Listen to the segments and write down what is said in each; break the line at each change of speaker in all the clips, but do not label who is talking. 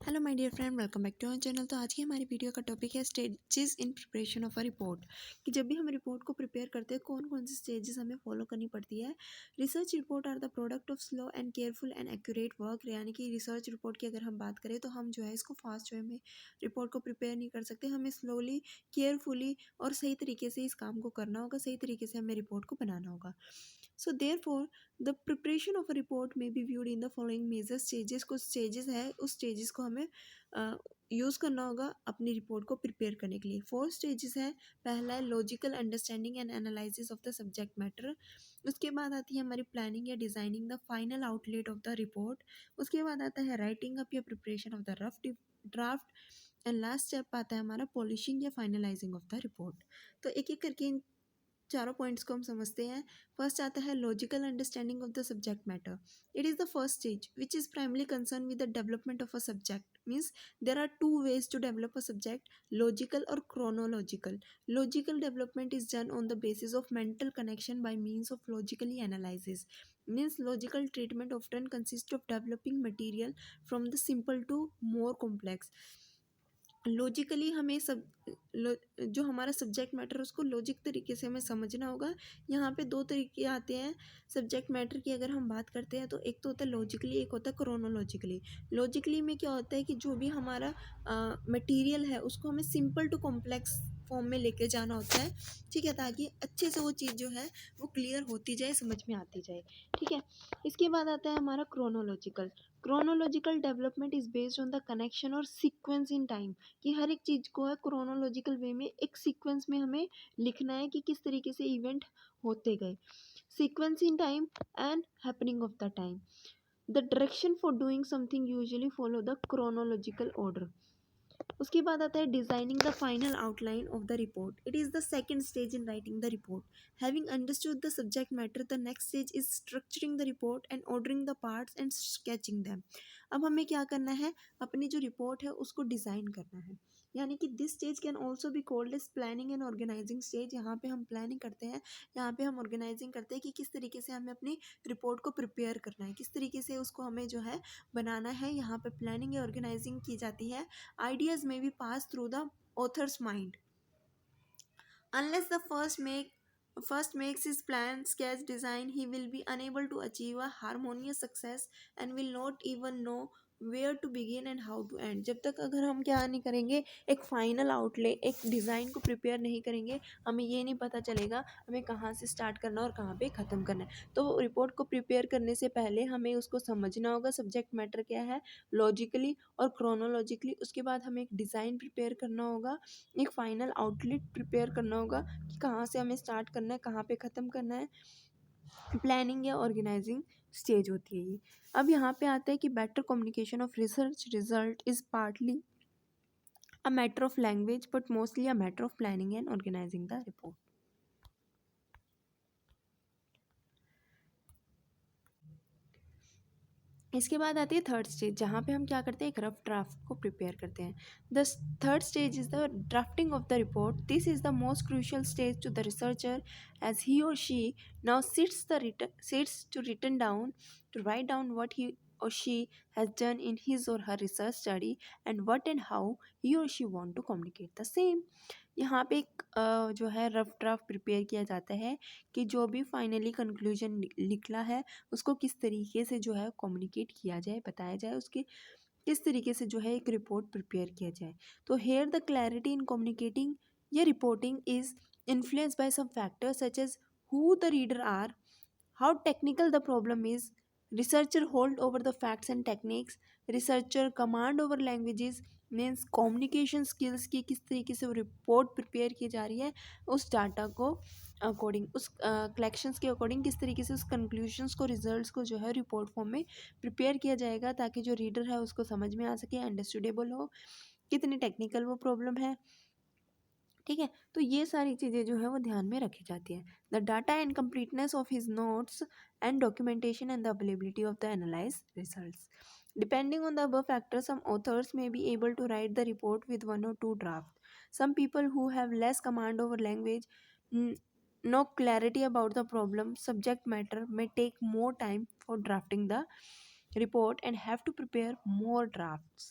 Hello my dear friend, welcome back to our channel. तो आज की हमारी वीडियो का टॉपिक है stages in preparation of a report. कि जब भी हम रिपोर्ट को प्रिपेयर करते हैं कौन कौन सी स्टेजेस हमें फॉलो करनी पड़ती है। Research report are the product of slow and careful and accurate work. यानी कि रिसर्च रिपोर्ट की अगर हम बात करें तो हम जो है इसको फास्ट वे में रिपोर्ट को प्रिपेयर नहीं कर सकते। हमें स्लोली, केयरफुली और सही तरीके से इस काम को करना होगा, सही तरीके से हमें रिपोर्ट को बनाना होगा। So therefore the preparation of a report may be viewed in the following major stages. कुछ स्टेजेस है, उस स्टेजेस को हमें यूज़ करना होगा अपनी रिपोर्ट को प्रिपेयर करने के लिए। 4 स्टेजेस है। पहला है logical understanding and analysis of the subject matter. उसके बाद आती है हमारी प्लानिंग या designing the final outlet of the report. उसके बाद आता है राइटिंग अप या preparation of the rough draft. And last step आता है हमारा पॉलिशिंग या फाइनलाइजिंग ऑफ द रिपोर्ट। तो एक एक करके इन चारों पॉइंट्स को हम समझते हैं। फर्स्ट आता है logical understanding of the subject matter. It is the first stage which is primarily concern with the development of a subject. Means there are two ways to develop a subject, logical और chronological. Logical development is done on the basis of mental connection by means of logically analysis. Means logical treatment often consist of developing material from the simple to more complex. Logically हमें जो हमारा subject matter है उसको logic तरीके से हमें समझना होगा। यहाँ पे दो तरीके आते हैं सब्जेक्ट मैटर की अगर हम बात करते हैं तो एक तो होता है लॉजिकली, एक होता है क्रोनोलॉजिकली। लॉजिकली में क्या होता है कि जो भी हमारा मटेरियल है उसको हमें सिंपल टू कॉम्प्लेक्स फॉर्म में लेके जाना होता है, ठीक है, ताकि अच्छे से वो चीज़ जो है वो क्लियर होती जाए, समझ में आती जाए, ठीक है। इसके बाद आता है हमारा chronological. Chronological development is based on the connection और सीक्वेंस इन टाइम। कि हर एक चीज़ को है क्रोनोलॉजिकल वे में एक सीक्वेंस में हमें लिखना है कि किस तरीके से इवेंट होते गए। Sequence in time and happening of the time. The direction for doing something usually follow the chronological order. उसके बाद आता है designing the final outline of the report. It is the second stage in writing the report. Having understood the subject matter, the next stage is structuring the report and ordering the parts and sketching them. अब हमें क्या करना है, अपनी जो report है उसको design करना है। यानी कि this stage can also be called as planning and organising stage. यहाँ पे हम प्लानिंग करते हैं, यहाँ पे हम ऑर्गेनाइजिंग करते हैं कि किस तरीके से हमें अपनी रिपोर्ट को प्रिपेयर करना है, किस तरीके से उसको हमें जो है बनाना है। यहाँ पे प्लानिंग या ऑर्गेनाइजिंग की जाती है। Ideas may be passed through the author's mind. Unless the first makes his plan, sketch, design, he will be unable to achieve a harmonious success and will not even know where to begin and how to end. जब तक अगर हम क्या नहीं करेंगे, एक final outline, एक design को प्रिपेयर नहीं करेंगे, हमें ये नहीं पता चलेगा हमें कहाँ से स्टार्ट करना और कहाँ पे ख़त्म करना है। तो रिपोर्ट को प्रिपेयर करने से पहले हमें उसको समझना होगा सब्जेक्ट मैटर क्या है, लॉजिकली और क्रोनोलॉजिकली। उसके बाद हमें एक डिज़ाइन प्रिपेयर करना होगा, एक फाइनल आउटलेट प्रिपेयर करना होगा कि कहाँ से हमें स्टार्ट करना है, कहाँ पे ख़त्म करना है। प्लानिंग या ऑर्गेनाइजिंग स्टेज होती है ये। अब यहाँ पे आता है कि better communication of research result is partly a matter of language but mostly a matter of planning and organising the report. इसके बाद आती है थर्ड स्टेज, जहाँ पे हम क्या करते हैं, एक रफ ड्राफ्ट को प्रिपेयर करते हैं। The third stage is the drafting of the report. This is the most crucial stage to the researcher as he और she now sits to written down to write down what he or she has done in his or her research study and what and how he or she want to communicate the same. यहाँ पे एक जो है rough draft prepare किया जाता है कि जो भी फाइनली कंक्लूजन निकला है उसको किस तरीके से जो है कम्युनिकेट किया जाए, बताया जाए, उसके किस तरीके से जो है एक रिपोर्ट प्रिपेयर किया जाए। तो here the clarity in communicating या reporting is influenced by some factors such as who the reader are, how technical the problem is, researcher hold over the facts and techniques, researcher command over languages, means communication skills की किस तरीके से वो report prepare की जा रही है, उस डाटा को अकॉर्डिंग, उस कलेक्शंस के अकॉर्डिंग किस तरीके से उस कंक्लूजन्स को, रिजल्ट्स को जो है रिपोर्ट फॉर्म में प्रिपेयर किया जाएगा ताकि जो रीडर है उसको समझ में आ सके, अंडरस्टूडेबल हो, कितनी टेक्निकल वो प्रॉब्लम है, ठीक है। तो ये सारी चीज़ें जो है वो ध्यान में रखी जाती हैं। The data and completeness of his notes and documentation and the availability of the analyse results. Depending on the above factors, some authors may be able to write the report with 1 or 2 drafts. Some people who have less command over language, n- no clarity about the problem, subject matter, may take more time for drafting the report and have to prepare more drafts.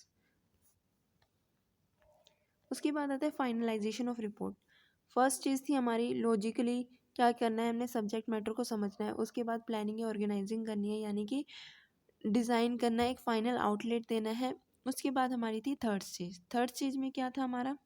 उसके बाद आता है finalisation of report. First चीज़ थी हमारी logically क्या करना है, हमने सब्जेक्ट मैटर को समझना है। उसके बाद प्लानिंग या ऑर्गेनाइजिंग करनी है, यानी कि डिज़ाइन करना है, एक फाइनल आउटलेट देना है। उसके बाद हमारी थी थर्ड स्टेज। थर्ड स्टेज में क्या था हमारा,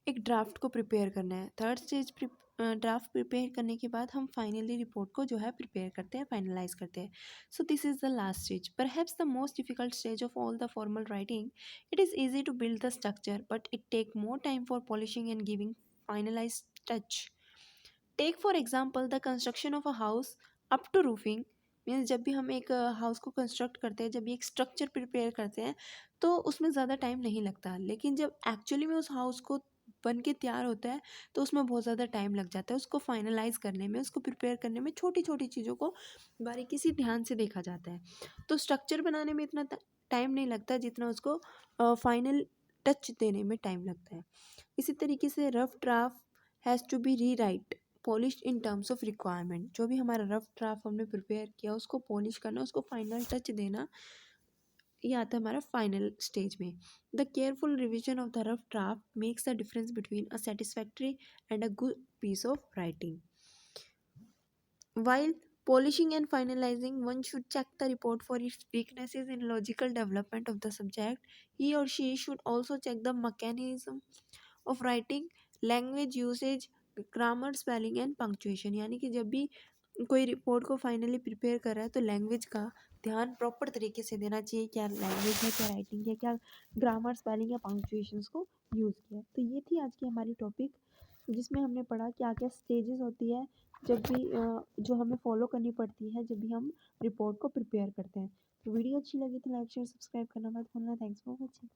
एक ड्राफ्ट को प्रिपेयर करना है। थर्ड स्टेज ड्राफ्ट प्रिपेयर करने के बाद हम फाइनली रिपोर्ट को जो है प्रिपेयर करते हैं, फाइनलाइज करते हैं। So this is the last stage, perhaps the most difficult stage of all the formal writing. It is easy to build the structure but it take more time for polishing and giving finalise touch. Take for example the construction of a house up to roofing. Means जब भी हम एक house को construct करते हैं, जब भी एक स्ट्रक्चर प्रिपेयर करते हैं, तो उसमें ज़्यादा टाइम नहीं लगता। लेकिन जब एक्चुअली में उस हाउस को बन के तैयार होता है तो उसमें बहुत ज़्यादा टाइम लग जाता है। उसको फाइनलाइज करने में, उसको प्रिपेयर करने में छोटी छोटी चीज़ों को बारीकी से ध्यान से देखा जाता है। तो स्ट्रक्चर बनाने में इतना टाइम नहीं लगता जितना उसको फाइनल टच देने में टाइम लगता है। इसी तरीके से rough draft has to be rewrite polish in terms of requirement. जो भी हमारा रफ ड्राफ्ट हमने प्रिपेयर किया उसको पॉलिश करना, उसको फाइनल टच देना, ये आता है हमारा फाइनल स्टेज में। The careful revision of the rough draft makes the difference between a satisfactory and a good piece of writing. While polishing and finalizing, one should check the report for its weaknesses in logical development of the subject. He or she should also check the mechanism of writing, language usage, grammar, spelling and punctuation। यानी कि जब भी कोई report को finally prepare कर रहा है तो लैंग्वेज का ध्यान प्रॉपर तरीके से देना चाहिए। क्या लैंग्वेज है, क्या राइटिंग है, क्या ग्रामर, स्पेलिंग या पंक्चुएशंस को यूज़ किया। तो ये थी आज की हमारी टॉपिक, जिसमें हमने पढ़ा क्या क्या स्टेजेस होती है जब भी जो हमें फॉलो करनी पड़ती है जब भी हम रिपोर्ट को प्रिपेयर करते हैं। तो वीडियो अच्छी लगी तो लाइक शेयर सब्सक्राइब करना मत भूलना। Thanks for watching.